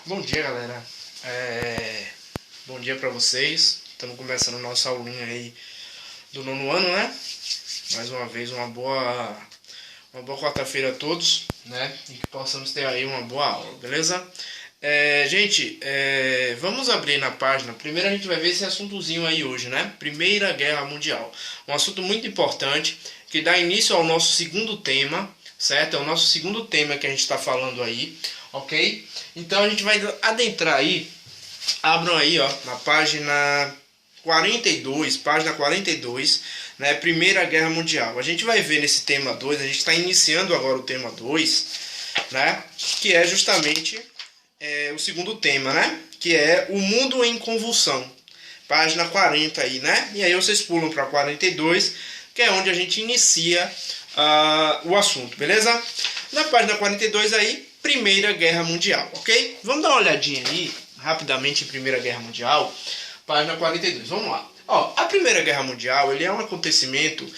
Bom dia, galera. Bom dia pra vocês. Estamos começando nossa aulinha aí do nono ano, né? Mais uma vez, uma boa quarta-feira a todos, né? E que possamos ter aí uma boa aula, beleza? Gente, vamos abrir na página. Primeiro a gente vai ver esse assuntozinho aí hoje, né? Primeira Guerra Mundial. Um assunto muito importante que dá início ao nosso segundo tema, certo? É o nosso segundo tema que a gente está falando aí, ok? Então a gente vai adentrar aí. Abram aí, ó, na página 42, né? Primeira Guerra Mundial. A gente vai ver nesse tema 2, a gente está iniciando agora o tema 2, né? Que é justamente o segundo tema, né? Que é o mundo em convulsão. Página 40 aí, né? E aí vocês pulam para 42, que é onde a gente inicia o assunto, beleza? Na página 42 aí, Primeira Guerra Mundial, ok? Vamos dar uma olhadinha aí, rapidamente, em Primeira Guerra Mundial, página 42, vamos lá. Ó, a Primeira Guerra Mundial, ele é um acontecimento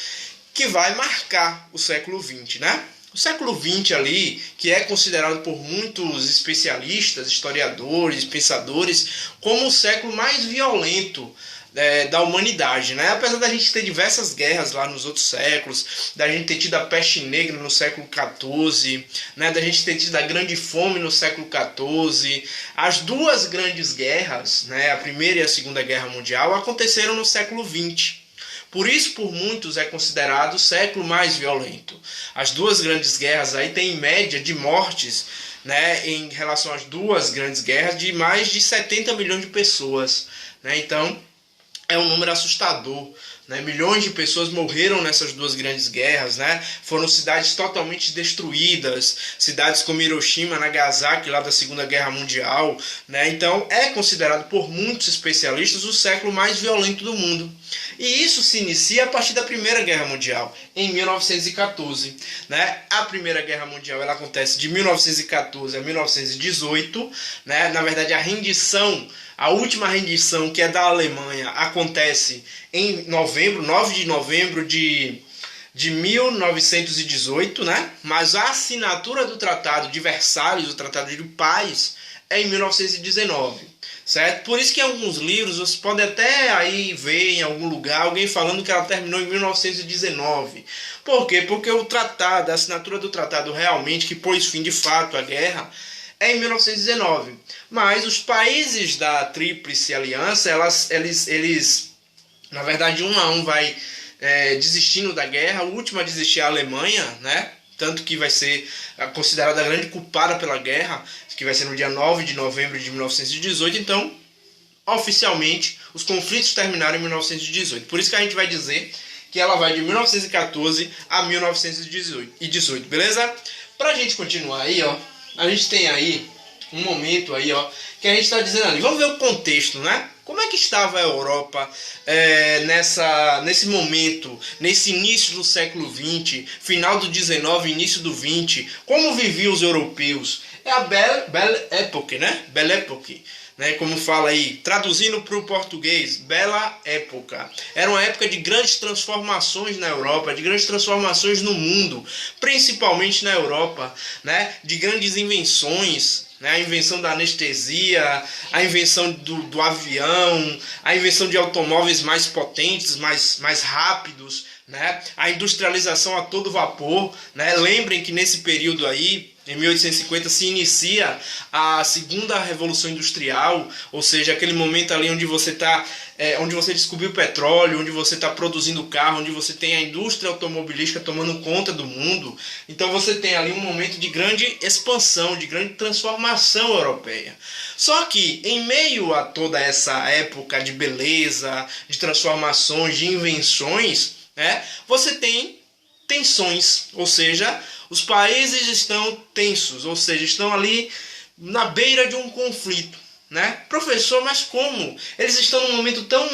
que vai marcar o século XX, né? O século XX ali, que é considerado por muitos especialistas, historiadores, pensadores, como o século mais violento da humanidade, né? Apesar da gente ter diversas guerras lá nos outros séculos, da gente ter tido a peste negra no século XIV, né? Da gente ter tido a grande fome no século XIV, as duas grandes guerras, né? A Primeira e a Segunda Guerra Mundial, aconteceram no século XX. Por isso, por muitos, é considerado o século mais violento. As duas grandes guerras aí têm média de mortes, né, em relação às duas grandes guerras, de mais de 70 milhões de pessoas, né? Então, é um número assustador, né? Milhões de pessoas morreram nessas duas grandes guerras, né? Foram cidades totalmente destruídas, cidades como Hiroshima, Nagasaki, lá da Segunda Guerra Mundial, né? Então é considerado por muitos especialistas o século mais violento do mundo. E isso se inicia a partir da Primeira Guerra Mundial, em 1914, né? A Primeira Guerra Mundial ela acontece de 1914 a 1918, né? Na verdade, a última rendição, que é da Alemanha, acontece em 9 de novembro de 1918, né? Mas a assinatura do Tratado de Versalhes, o Tratado de Paz, é em 1919, certo? Por isso que em alguns livros você pode até aí ver em algum lugar alguém falando que ela terminou em 1919. Por quê? Porque o tratado, a assinatura do tratado realmente, que pôs fim de fato à guerra, é em 1919. Mas os países da Tríplice Aliança, eles na verdade, um a um vai desistindo da guerra. O último a desistir é a Alemanha, né? Tanto que vai ser considerada a grande culpada pela guerra, que vai ser no dia 9 de novembro de 1918. Então, oficialmente, os conflitos terminaram em 1918. Por isso que a gente vai dizer que ela vai de 1914 a 1918, beleza? Pra gente continuar aí, ó, a gente tem aí um momento aí, ó, que a gente está dizendo ali. Vamos ver o contexto, né? Como é que estava a Europa nesse momento, nesse início do século XX, final do XIX, início do XX? Como viviam os europeus? É a Belle Époque, né? Belle Époque, né? Como fala aí, traduzindo para o português, Bela Época. Era uma época de grandes transformações na Europa, de grandes transformações no mundo, principalmente na Europa, né? De grandes invenções, né? A invenção da anestesia, a invenção do avião, a invenção de automóveis mais potentes, mais rápidos, né? A industrialização a todo vapor, né? Lembrem que nesse período aí, em 1850, se inicia a segunda revolução industrial, ou seja, aquele momento ali onde você onde você descobriu o petróleo, onde você está produzindo carro, onde você tem a indústria automobilística tomando conta do mundo. Então você tem ali um momento de grande expansão, de grande transformação europeia. Só que em meio a toda essa época de beleza, de transformações, de invenções, né, você tem tensões, ou seja, os países estão tensos, ou seja, estão ali na beira de um conflito, né? Professor, mas como? Eles estão num momento tão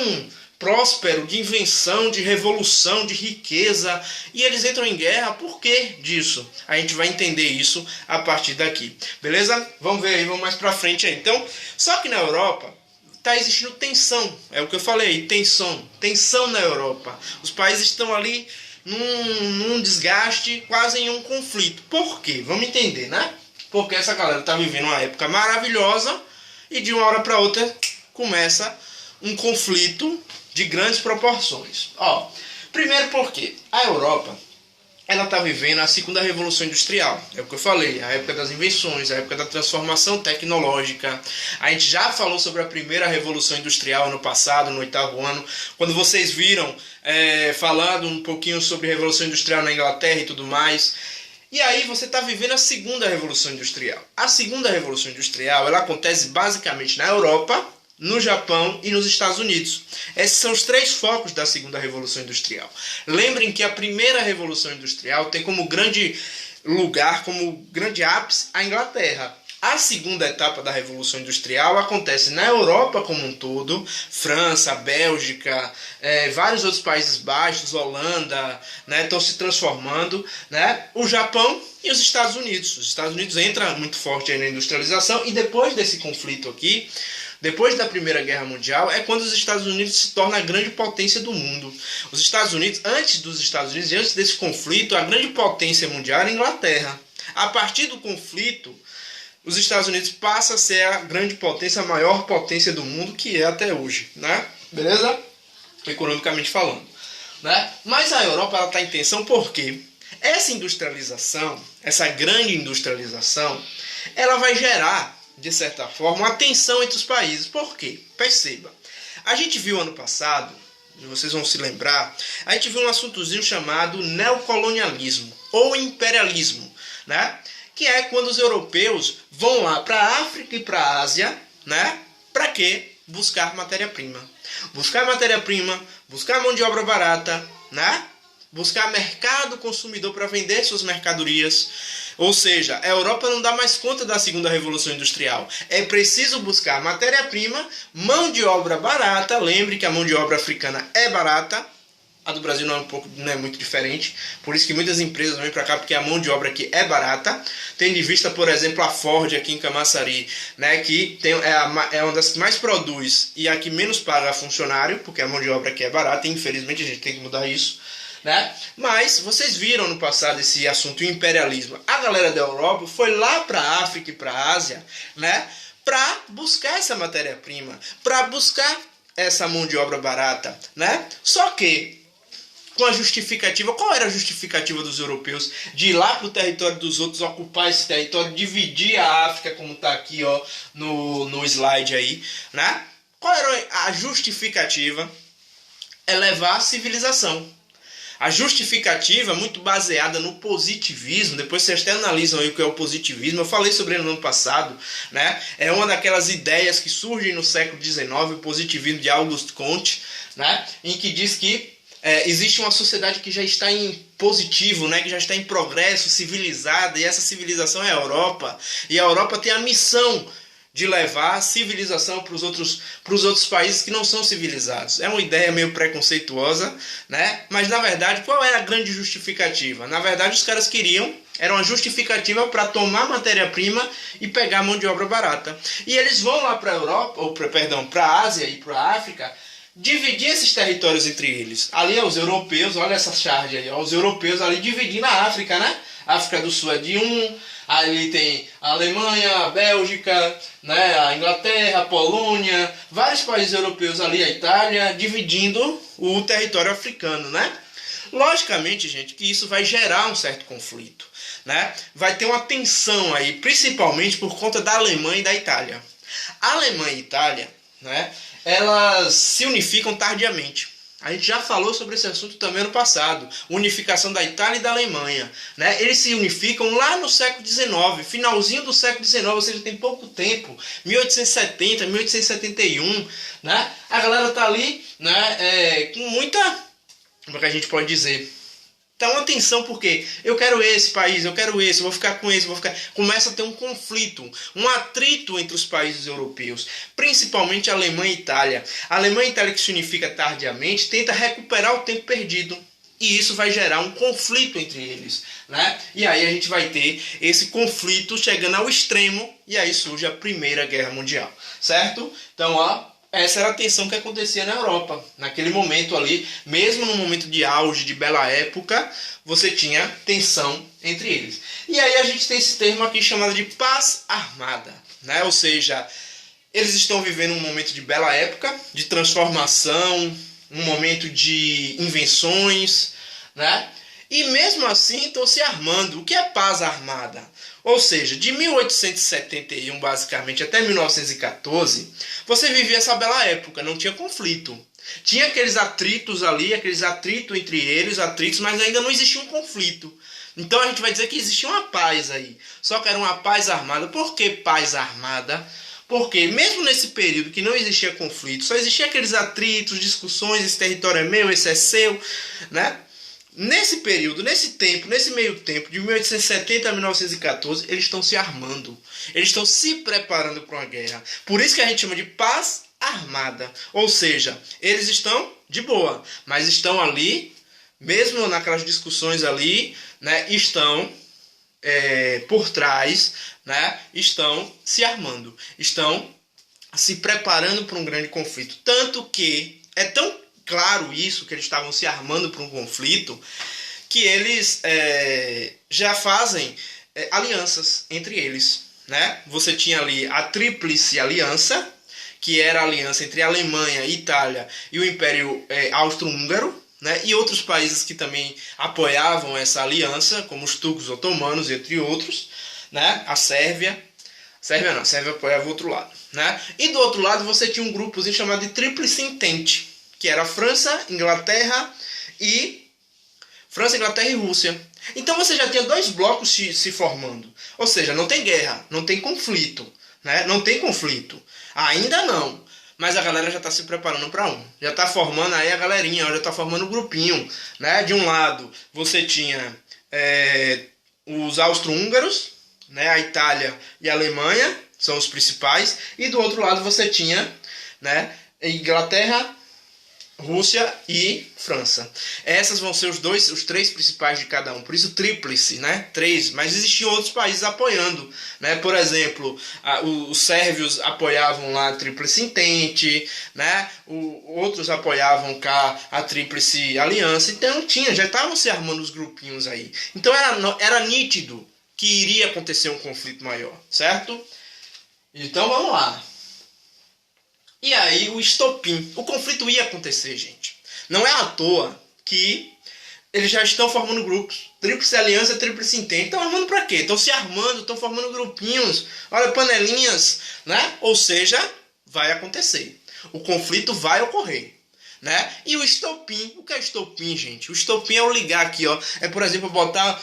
próspero, de invenção, de revolução, de riqueza, e eles entram em guerra. Por que disso? A gente vai entender isso a partir daqui, beleza? Vamos ver aí, vamos mais pra frente aí. Então, só que na Europa está existindo tensão, é o que eu falei, tensão na Europa. Os países estão ali num desgaste, quase em um conflito. Por quê? Vamos entender, né? Porque essa galera tá vivendo uma época maravilhosa e de uma hora para outra começa um conflito de grandes proporções. Primeiro porque a Europa, ela está vivendo a segunda revolução industrial. É o que eu falei, a época das invenções, a época da transformação tecnológica. A gente já falou sobre a primeira revolução industrial ano passado, no 8º ano, quando vocês viram falando um pouquinho sobre a revolução industrial na Inglaterra e tudo mais. E aí você está vivendo a segunda revolução industrial. A segunda revolução industrial, ela acontece basicamente na Europa, no Japão e nos Estados Unidos. Esses são os 3 focos da segunda revolução industrial. Lembrem que a primeira revolução industrial tem como grande lugar, como grande ápice, a Inglaterra. A segunda etapa da revolução industrial acontece na Europa como um todo, França, Bélgica, vários outros Países Baixos, Holanda, né, estão se transformando, né, o Japão e os Estados Unidos. Os Estados Unidos entram muito forte aí na industrialização e depois desse conflito aqui, depois da Primeira Guerra Mundial, é quando os Estados Unidos se tornam a grande potência do mundo. Os Estados Unidos, antes dos Estados Unidos, antes desse conflito, a grande potência mundial era a Inglaterra. A partir do conflito, os Estados Unidos passam a ser a grande potência, a maior potência do mundo, que é até hoje, né? Beleza? Economicamente falando, né? Mas a Europa está em tensão porque essa industrialização, essa grande industrialização, ela vai gerar, de certa forma, uma tensão entre os países. Por quê? Perceba. A gente viu ano passado, vocês vão se lembrar, a gente viu um assuntozinho chamado neocolonialismo ou imperialismo, né? Que é quando os europeus vão lá para a África e para a Ásia, né? Para quê? Buscar matéria-prima. Buscar matéria-prima, buscar mão de obra barata, né? Buscar mercado consumidor para vender suas mercadorias. Ou seja, a Europa não dá mais conta da segunda revolução industrial. É preciso buscar matéria-prima, mão de obra barata. Lembre que a mão de obra africana é barata. A do Brasil não é muito diferente. Por isso que muitas empresas vêm para cá, porque a mão de obra aqui é barata. Tendo em vista, por exemplo, a Ford aqui em Camaçari, né, que é uma das que mais produz e a que menos paga funcionário, porque a mão de obra aqui é barata. E infelizmente a gente tem que mudar isso, né? Mas vocês viram no passado esse assunto imperialismo. A galera da Europa foi lá para a África e para a Ásia, né, para buscar essa matéria-prima, para buscar essa mão de obra barata, né? Só que com a justificativa, qual era a justificativa dos europeus de ir lá para o território dos outros, ocupar esse território, dividir a África, como está aqui, ó, no slide aí, né? Qual era a justificativa? É levar a civilização. A justificativa, muito baseada no positivismo, depois vocês até analisam aí o que é o positivismo, eu falei sobre ele no ano passado, né? É uma daquelas ideias que surgem no século XIX, o positivismo de Auguste Comte, né? Em que diz que existe uma sociedade que já está em positivo, né? Que já está em progresso, civilizada, e essa civilização é a Europa, e a Europa tem a missão de levar a civilização para os outros países que não são civilizados. É uma ideia meio preconceituosa, né? Mas na verdade, qual era a grande justificativa? Na verdade, os caras era uma justificativa para tomar matéria-prima e pegar a mão de obra barata. E eles vão lá para a Europa, para a Ásia e para a África, dividir esses territórios entre eles. Ali os europeus, olha essa charge aí, os europeus ali dividindo a África, né? A África do Sul é de ali tem a Alemanha, a Bélgica, né? A Inglaterra, a Polônia, vários países europeus ali, a Itália, dividindo o território africano, né? Logicamente, gente, que isso vai gerar um certo conflito, né? Vai ter uma tensão aí, principalmente por conta da Alemanha e da Itália. A Alemanha e a Itália, né, elas se unificam tardiamente. A gente já falou sobre esse assunto também no passado. Unificação da Itália e da Alemanha, né? Eles se unificam lá no século XIX, finalzinho do século XIX, ou seja, tem pouco tempo, 1870, 1871, né? A galera tá ali, né, com muita, como é que a gente pode dizer? Então, atenção, porque eu quero esse país, eu quero esse, eu vou ficar com esse, Começa a ter um conflito, um atrito entre os países europeus, principalmente a Alemanha e a Itália. A Alemanha e a Itália, que se unifica tardiamente, tenta recuperar o tempo perdido. E isso vai gerar um conflito entre eles, né? E aí a gente vai ter esse conflito chegando ao extremo, e aí surge a Primeira Guerra Mundial, certo? Então, ó, essa era a tensão que acontecia na Europa. Naquele momento ali, mesmo no momento de auge, de bela época, você tinha tensão entre eles. E aí a gente tem esse termo aqui chamado de paz armada, né? Ou seja, eles estão vivendo um momento de bela época, de transformação, um momento de invenções, né? E mesmo assim estão se armando. O que é paz armada? Ou seja, de 1871 basicamente até 1914, você vivia essa bela época, não tinha conflito. Tinha aqueles atritos ali, aqueles atritos entre eles, atritos, mas ainda não existia um conflito. Então a gente vai dizer que existia uma paz aí. Só que era uma paz armada. Por que paz armada? Porque mesmo nesse período que não existia conflito, só existia aqueles atritos, discussões, esse território é meu, esse é seu, né? Nesse período, nesse tempo, nesse meio tempo, de 1870 a 1914, eles estão se armando. Eles estão se preparando para uma guerra. Por isso que a gente chama de paz armada. Ou seja, eles estão de boa, mas estão ali, mesmo naquelas discussões ali, né, estão por trás, né, estão se armando. Estão se preparando para um grande conflito. Tanto que é tão claro isso, que eles estavam se armando para um conflito, que eles já fazem alianças entre eles, né? Você tinha ali a Tríplice Aliança, que era a aliança entre a Alemanha, Itália e o Império Austro-Húngaro, né? E outros países que também apoiavam essa aliança, como os turcos otomanos, entre outros, né? A Sérvia. A Sérvia apoiava o outro lado, né? E do outro lado você tinha um grupozinho chamado de Tríplice Entente, que era França, Inglaterra e Rússia. Então você já tinha dois blocos se formando. Ou seja, não tem guerra, não tem conflito, né? Não tem conflito. Ainda não. Mas a galera já está se preparando para um. Já está formando aí a galerinha, já está formando um grupinho, né? De um lado você tinha os austro-húngaros, né? A Itália e a Alemanha são os principais. E do outro lado você tinha, né, Inglaterra, Rússia e França. Essas vão ser os três principais de cada um. Por isso tríplice, né? 3. Mas existiam outros países apoiando, né? Por exemplo, os sérvios apoiavam lá a Tríplice Entente, né? Outros apoiavam cá a Tríplice Aliança. Então já estavam se armando os grupinhos aí. Então era nítido que iria acontecer um conflito maior, certo? Então vamos lá. E aí o estopim, o conflito ia acontecer, gente. Não é à toa que eles já estão formando grupos. Tríplice Aliança, Tríplice Entente. Estão armando para quê? Estão se armando, estão formando grupinhos. Olha, panelinhas, né? Ou seja, vai acontecer. O conflito vai ocorrer, né? E o estopim, o que é estopim, gente? O estopim é o ligar aqui, ó. É, por exemplo, botar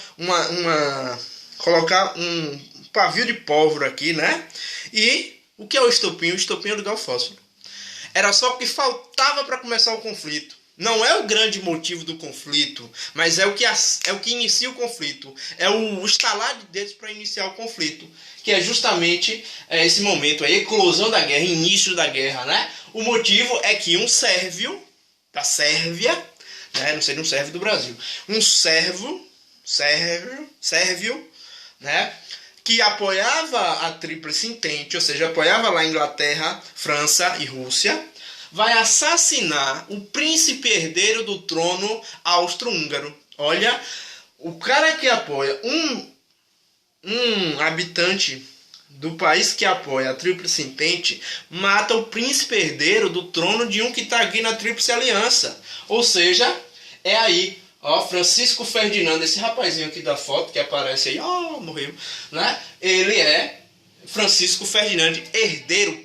colocar um pavio de pólvora aqui, né? E o que é o estopim? O estopim é ligar o fósforo. Era só o que faltava para começar o conflito. Não é o grande motivo do conflito, mas é o que inicia o conflito. É o estalar de dedos para iniciar o conflito, que é justamente esse momento, a eclosão da guerra, início da guerra, né? O motivo é que um sérvio da Sérvia, né? Não seria um sérvio do Brasil, um sérvio, né? Que apoiava a Tríplice Entente, ou seja, apoiava lá a Inglaterra, França e Rússia, vai assassinar o príncipe herdeiro do trono austro-húngaro. Olha, o cara que apoia um habitante do país que apoia a Tríplice Entente mata o príncipe herdeiro do trono de um que está aqui na Tríplice Aliança. Ou seja, é aí. Ó, Francisco Ferdinando, esse rapazinho aqui da foto que aparece aí, morreu, né? Ele é Francisco Ferdinando,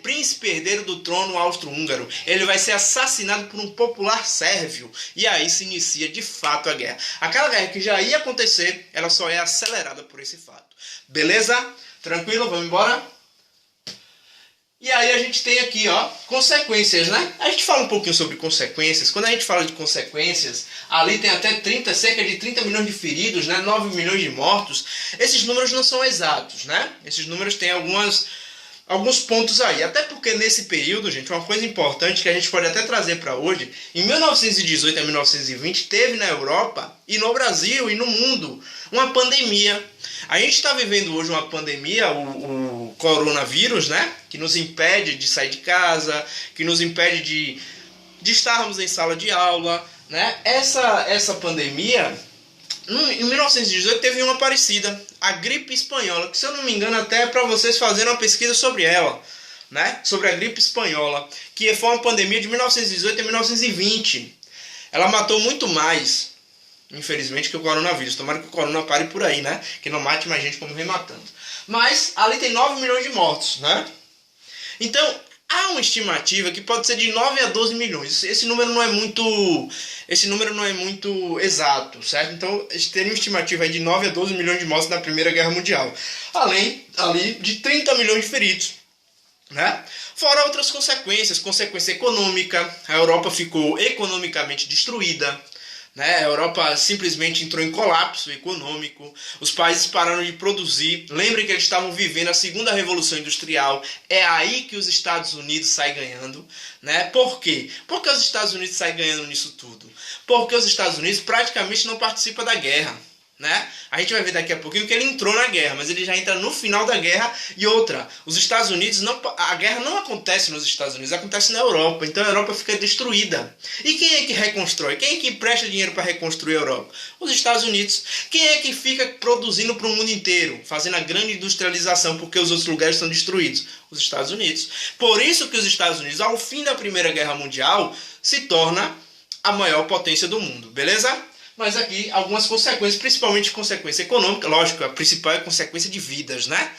príncipe herdeiro do trono austro-húngaro. Ele vai ser assassinado por um popular sérvio. E aí se inicia de fato a guerra. Aquela guerra que já ia acontecer, ela só é acelerada por esse fato. Beleza? Tranquilo? Vamos embora? E aí a gente tem aqui, ó, consequências, né? A gente fala um pouquinho sobre consequências. Quando a gente fala de consequências, ali tem até cerca de 30 milhões de feridos, né? 9 milhões de mortos. Esses números não são exatos, né? Esses números têm algumas alguns pontos aí. Até porque nesse período, gente, uma coisa importante que a gente pode até trazer para hoje, em 1918 a 1920 teve na Europa e no Brasil e no mundo uma pandemia. A gente está vivendo hoje uma pandemia, o coronavírus, né? Que nos impede de sair de casa, que nos impede de estarmos em sala de aula, né? Essa pandemia, em 1918 teve uma parecida, a gripe espanhola, que se eu não me engano até é para vocês fazerem uma pesquisa sobre ela, né? Sobre a gripe espanhola, que foi uma pandemia de 1918 a 1920. Ela matou muito mais, infelizmente, que o coronavírus. Tomara que o corona pare por aí, né? Que não mate mais gente como vem matando. Mas ali tem 9 milhões de mortos, né? Então, há uma estimativa que pode ser de 9 a 12 milhões. Esse número não é muito exato, certo? Então, eles teriam uma estimativa aí de 9 a 12 milhões de mortos na Primeira Guerra Mundial. Além ali de 30 milhões de feridos, né? Fora outras consequências, consequência econômica, a Europa ficou economicamente destruída, né? A Europa simplesmente entrou em colapso econômico, os países pararam de produzir. Lembrem que eles estavam vivendo a segunda revolução industrial, é aí que os Estados Unidos saem ganhando, né? Por quê? Porque os Estados Unidos saem ganhando nisso tudo? Porque os Estados Unidos praticamente não participam da guerra, né? A gente vai ver daqui a pouquinho que ele entrou na guerra, mas ele já entra no final da guerra. E outra, os Estados Unidos não, a guerra não acontece nos Estados Unidos, acontece na Europa. Então a Europa fica destruída. E quem é que reconstrói? Quem é que presta dinheiro para reconstruir a Europa? Os Estados Unidos. Quem é que fica produzindo para o mundo inteiro, fazendo a grande industrialização, porque os outros lugares estão destruídos? Os Estados Unidos. Por isso que os Estados Unidos, ao fim da Primeira Guerra Mundial, se torna a maior potência do mundo, beleza? Mas aqui algumas consequências, principalmente consequência econômica. Lógico, a principal é a consequência de vidas, né?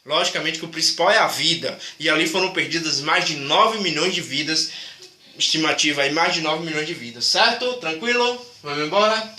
Logicamente que o principal é a vida. E ali foram perdidas mais de 9 milhões de vidas. Estimativa aí, mais de 9 milhões de vidas, certo? Tranquilo? Vamos embora?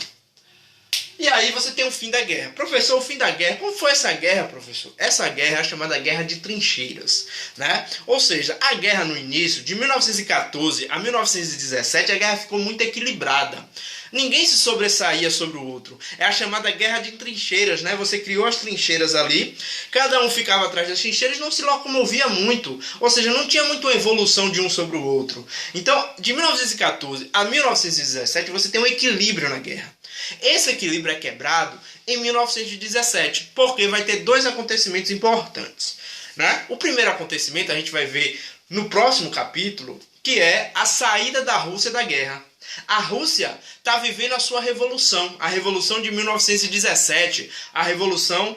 E aí você tem o fim da guerra. Professor, o fim da guerra. Como foi essa guerra, professor? Essa guerra é chamada Guerra de Trincheiras, né? Ou seja, a guerra no início, de 1914 a 1917, a guerra ficou muito equilibrada. Ninguém se sobressaía sobre o outro. É a chamada Guerra de Trincheiras, né? Você criou as trincheiras ali, cada um ficava atrás das trincheiras e não se locomovia muito. Ou seja, não tinha muito evolução de um sobre o outro. Então, de 1914 a 1917, você tem um equilíbrio na guerra. Esse equilíbrio é quebrado em 1917, porque vai ter dois acontecimentos importantes, né? O primeiro acontecimento a gente vai ver no próximo capítulo, que é a saída da Rússia da guerra. A Rússia está vivendo a sua revolução, a revolução de 1917, a revolução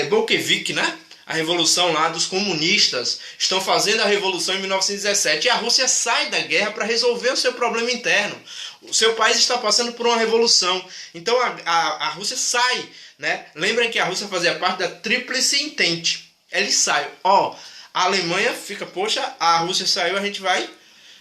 bolchevique, né? A revolução lá dos comunistas, estão fazendo a revolução em 1917 e a Rússia sai da guerra para resolver o seu problema interno. O seu país está passando por uma revolução, então a Rússia sai, né? Lembrem que a Rússia fazia parte da Tríplice Entente. Ele sai, a Alemanha fica, poxa, a Rússia saiu, a gente vai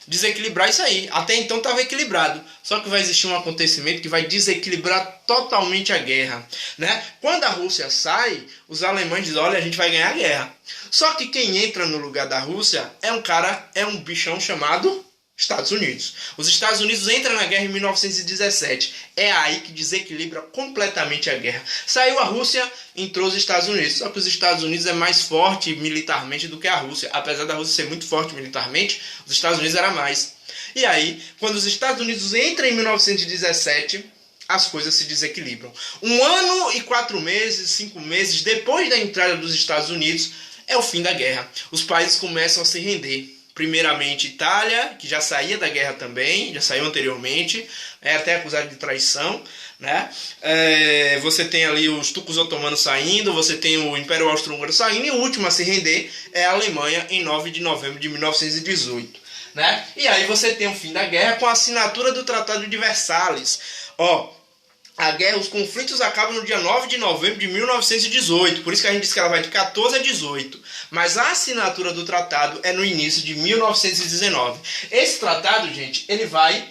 desequilibrar isso aí. Até então estava equilibrado. Só que vai existir um acontecimento que vai desequilibrar totalmente a guerra, né? Quando a Rússia sai, os alemães dizem, olha, a gente vai ganhar a guerra. Só que quem entra no lugar da Rússia é um bichão chamado Estados Unidos. Os Estados Unidos entram na guerra em 1917. É aí que desequilibra completamente a guerra. Saiu a Rússia, entrou os Estados Unidos. Só que os Estados Unidos é mais forte militarmente do que a Rússia. Apesar da Rússia ser muito forte militarmente, os Estados Unidos era mais. E aí, quando os Estados Unidos entram em 1917, as coisas se desequilibram. 1 ano e 4 meses, 5 meses depois da entrada dos Estados Unidos, é o fim da guerra. Os países começam a se render. Primeiramente Itália, que já saía da guerra também, já saiu anteriormente, é até acusado de traição, né? Você tem ali os turcos otomanos saindo, você tem o Império Austro-Húngaro saindo, e o último a se render é a Alemanha em 9 de novembro de 1918. Né? E aí você tem o fim da guerra com a assinatura do Tratado de Versalhes. Os conflitos acabam no dia 9 de novembro de 1918, por isso que a gente diz que ela vai de 14 a 18. Mas a assinatura do tratado é no início de 1919. Esse tratado, gente, ele vai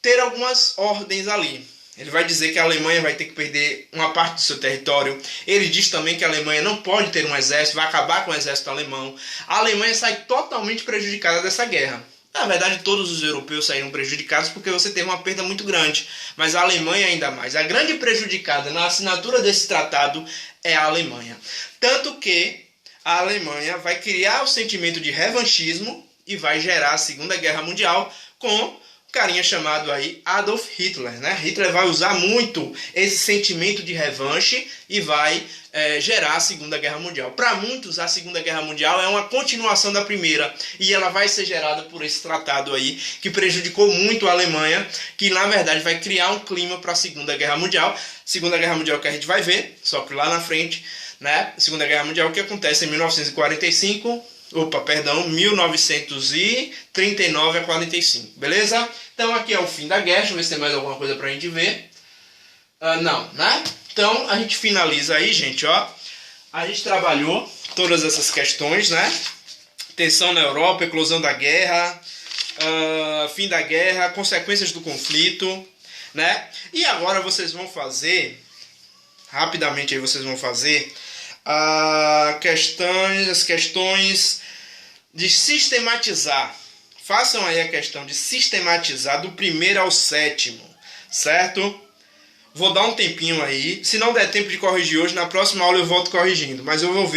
ter algumas ordens ali. Ele vai dizer que a Alemanha vai ter que perder uma parte do seu território. Ele diz também que a Alemanha não pode ter um exército, vai acabar com o exército alemão. A Alemanha sai totalmente prejudicada dessa guerra. Na verdade, todos os europeus saíram prejudicados porque você teve uma perda muito grande. Mas a Alemanha ainda mais. A grande prejudicada na assinatura desse tratado é a Alemanha. Tanto que a Alemanha vai criar o sentimento de revanchismo e vai gerar a Segunda Guerra Mundial com um carinha chamado aí Adolf Hitler, né? Hitler vai usar muito esse sentimento de revanche e vai gerar a Segunda Guerra Mundial. Para muitos, a Segunda Guerra Mundial é uma continuação da Primeira e ela vai ser gerada por esse tratado aí que prejudicou muito a Alemanha, que na verdade vai criar um clima para a Segunda Guerra Mundial. Segunda Guerra Mundial que a gente vai ver, só que lá na frente, né? Segunda Guerra Mundial que acontece em 1939 a 45, beleza? Então aqui é o fim da guerra, deixa eu ver se tem mais alguma coisa pra gente ver. Não, né? Então a gente finaliza aí, gente, ó. A gente trabalhou todas essas questões, né? Tensão na Europa, eclosão da guerra, fim da guerra, consequências do conflito, né? E agora vocês vão fazer, rapidamente aí vocês vão fazer as questões de sistematizar. Façam aí a questão de sistematizar do primeiro ao sétimo, certo? Vou dar um tempinho aí. Se não der tempo de corrigir hoje, na próxima aula eu volto corrigindo. Mas eu vou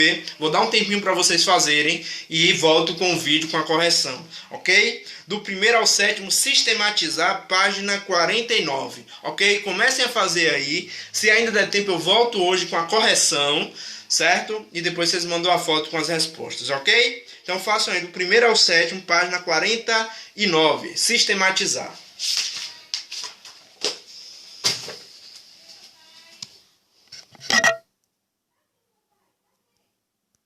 dar um tempinho para vocês fazerem e volto com o vídeo com a correção, ok? Do primeiro ao sétimo, sistematizar, página 49, ok? Comecem a fazer aí. Se ainda der tempo, eu volto hoje com a correção, certo? E depois vocês mandam a foto com as respostas, ok? Então façam aí do primeiro ao sétimo, página 49, sistematizar.